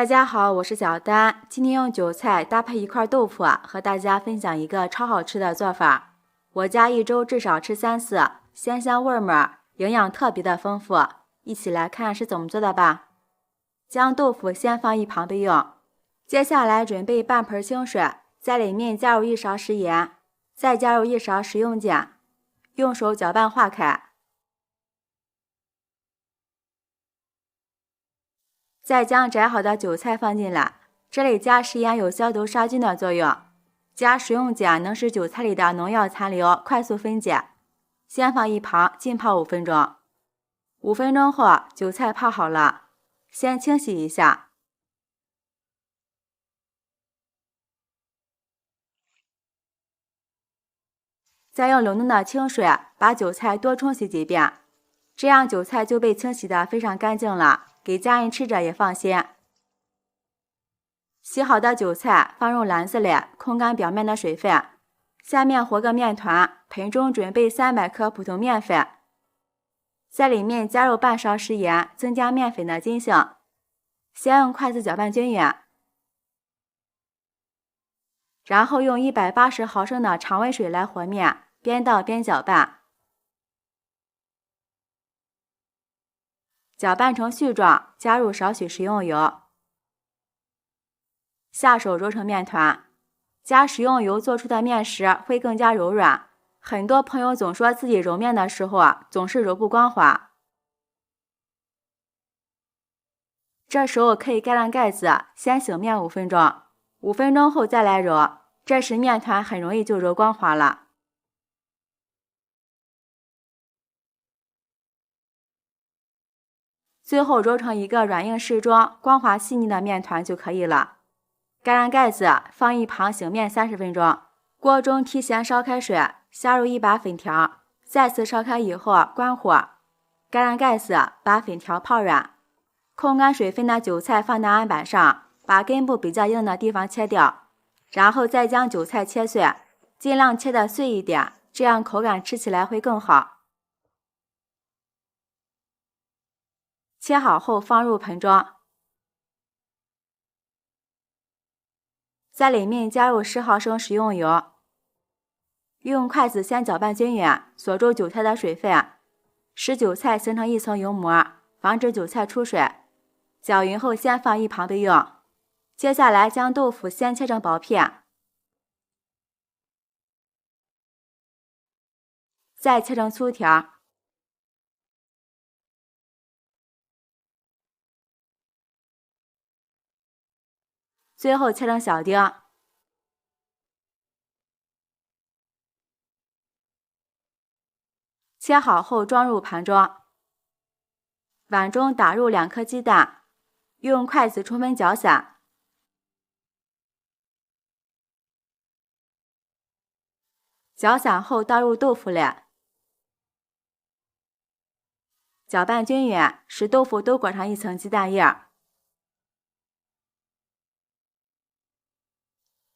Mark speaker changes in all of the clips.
Speaker 1: 大家好，我是小丹，今天用韭菜搭配一块豆腐和大家分享一个超好吃的做法。我家一周至少吃3次，鲜香味美，营养特别的丰富。一起来看是怎么做的吧。将豆腐先放一旁备用。接下来准备半盆清水，在里面加入1勺食盐，再加入1勺食用碱，用手搅拌化开。再将摘好的韭菜放进来，这里加食盐有消毒杀菌的作用，加食用碱能使韭菜里的农药残留快速分解。先放一旁浸泡5分钟。5分钟后，韭菜泡好了，先清洗一下。再用流动的清水把韭菜多冲洗几遍，这样韭菜就被清洗得非常干净了，给家人吃着也放心。洗好的韭菜放入篮子里，控干表面的水分。下面和个面团，盆中准备300克普通面粉，在里面加入半勺食盐，增加面粉的筋性。先用筷子搅拌均匀，然后用180毫升的常温水来和面，边倒边搅拌。搅拌成絮状，加入少许食用油，下手揉成面团。加食用油做出的面食会更加柔软。很多朋友总说自己揉面的时候总是揉不光滑，这时候可以盖上盖子，先醒面5分钟，5分钟后再来揉，这时面团很容易就揉光滑了。最后揉成一个软硬适中、光滑细腻的面团就可以了。盖上盖子，放一旁醒面30分钟。锅中提前烧开水，下入1把粉条，再次烧开以后关火，盖上盖子，把粉条泡软。控干水分的韭菜放到案板上，把根部比较硬的地方切掉，然后再将韭菜切碎，尽量切得碎一点，这样口感吃起来会更好。切好后放入盆中，在里面加入10毫升食用油，用筷子先搅拌均匀，锁住韭菜的水分，使韭菜形成一层油膜，防止韭菜出水。搅匀后先放一旁备用。接下来将豆腐先切成薄片，再切成粗条，最后切成小丁。切好后装入盘中，碗中打入2颗鸡蛋，用筷子充分搅散。搅散后倒入豆腐里，搅拌均匀，使豆腐都裹上一层鸡蛋液。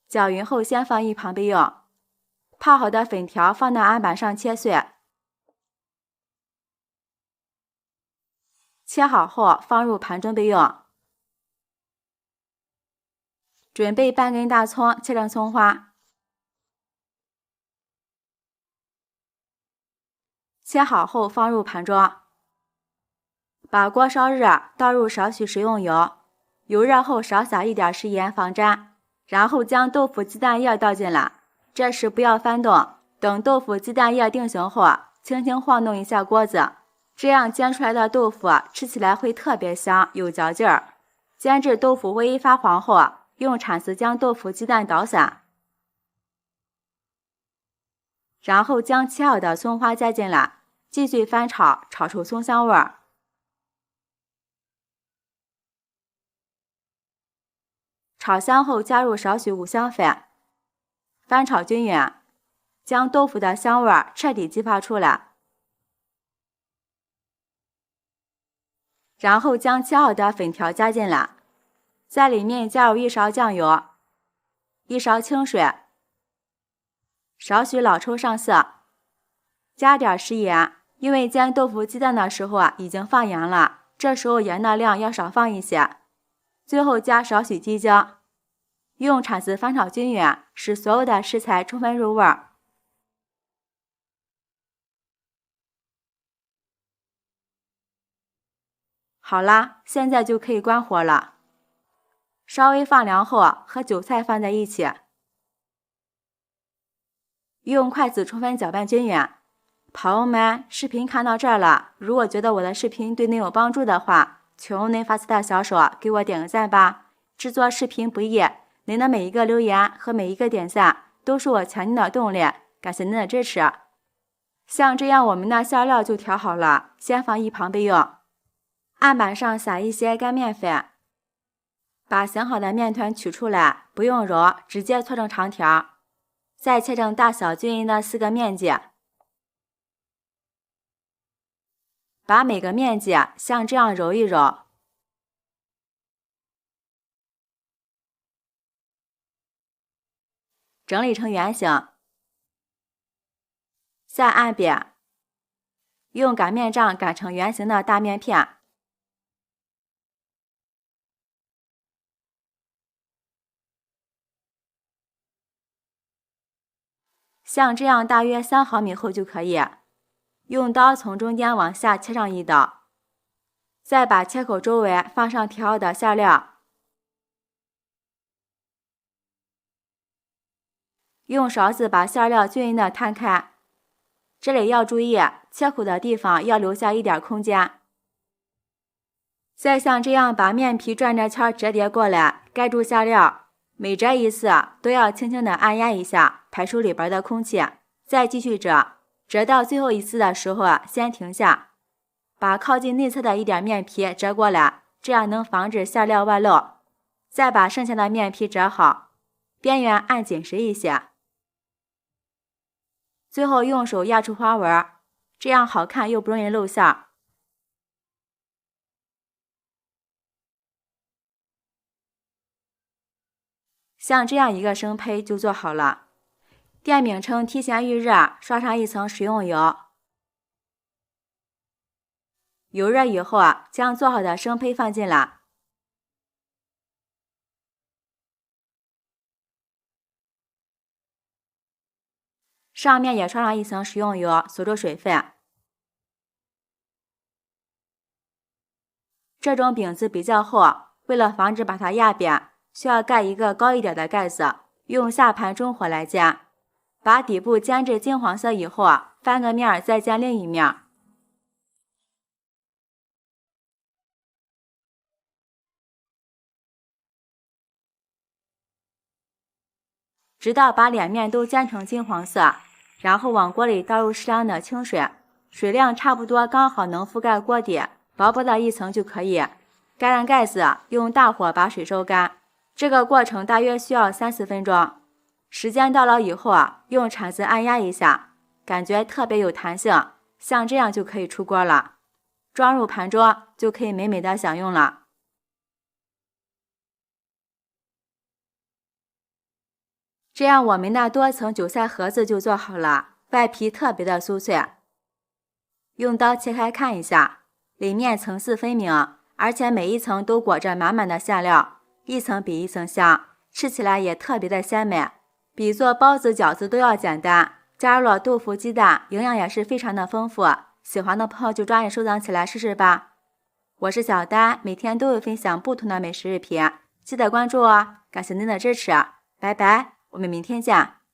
Speaker 1: 搅匀后先放一旁备用。泡好的粉条放到案板上切碎，切好后放入盘中备用。准备半根大葱，切成葱花，切好后放入盘中。把锅烧热，倒入少许食用油，油热后少撒一点食盐防粘，然后将豆腐鸡蛋液倒进来，这时不要翻动，等豆腐鸡蛋液定型后，轻轻晃动一下锅子，这样煎出来的豆腐吃起来会特别香，有嚼劲儿。煎至豆腐微微发黄后，用铲子将豆腐鸡蛋捣散，然后将切好的葱花加进来，继续翻炒，炒出葱香味儿。炒香后加入少许五香粉，翻炒均匀，将豆腐的香味儿彻底激发出来。然后将切好的粉条加进来，在里面加入1勺酱油、1勺清水，少许老抽上色，加点食盐，因为煎豆腐鸡蛋的时候已经放盐了，这时候盐的量要少放一些。最后加少许鸡精，用铲子翻炒均匀，使所有的食材充分入味儿。好啦，现在就可以关火了。稍微放凉后，和韭菜放在一起，用筷子充分搅拌均匀。朋友们，视频看到这儿了，如果觉得我的视频对您有帮助的话，请用您发财的小手给我点个赞吧。制作视频不易，您的每一个留言和每一个点赞都是我前进的动力，感谢您的支持。像这样我们的馅料就调好了，先放一旁备用。案板上撒一些干面粉，把醒好的面团取出来，不用揉，直接搓成长条，再切成大小均匀的4个面剂，把每个面剂像这样揉一揉，整理成圆形。再按扁，用擀面杖擀成圆形的大面片。像这样大约3毫米厚就可以，用刀从中间往下切上一刀，再把切口周围放上调好的馅料，用勺子把馅料均匀的摊开，这里要注意，切口的地方要留下一点空间。再像这样把面皮转着圈折叠过来，盖住馅料，每折一次都要轻轻的按压一下，排出里边的空气，再继续折，折到最后一次的时候先停下，把靠近内侧的一点面皮折过来，这样能防止馅料外漏。再把剩下的面皮折好，边缘按紧实一些，最后用手压出花纹，这样好看又不容易露馅儿。像这样一个生胚就做好了。电饼铛提前预热，刷上一层食用油。油热以后将做好的生胚放进来，上面也刷上一层食用油，锁住水分。这种饼子比较厚，为了防止把它压扁，需要盖一个高一点的盖子，用下盘中火来煎。把底部煎至金黄色以后，翻个面再煎另一面，直到把两面都煎成金黄色，然后往锅里倒入适量的清水，水量差不多刚好能覆盖锅底，薄薄的一层就可以。盖上盖子，用大火把水收干。这个过程大约需要3-4分钟。时间到了以后用铲子按压一下，感觉特别有弹性，像这样就可以出锅了。装入盘中就可以美美的享用了。这样我们的多层韭菜盒子就做好了，外皮特别的酥脆。用刀切开看一下，里面层次分明，而且每一层都裹着满满的馅料，一层比一层香，吃起来也特别的鲜美，比做包子饺子都要简单。加入了豆腐鸡蛋，营养也是非常的丰富，喜欢的朋友就抓紧收藏起来试试吧。我是小丹，每天都会分享不同的美食视频，记得关注哦，感谢您的支持，拜拜，我们明天见。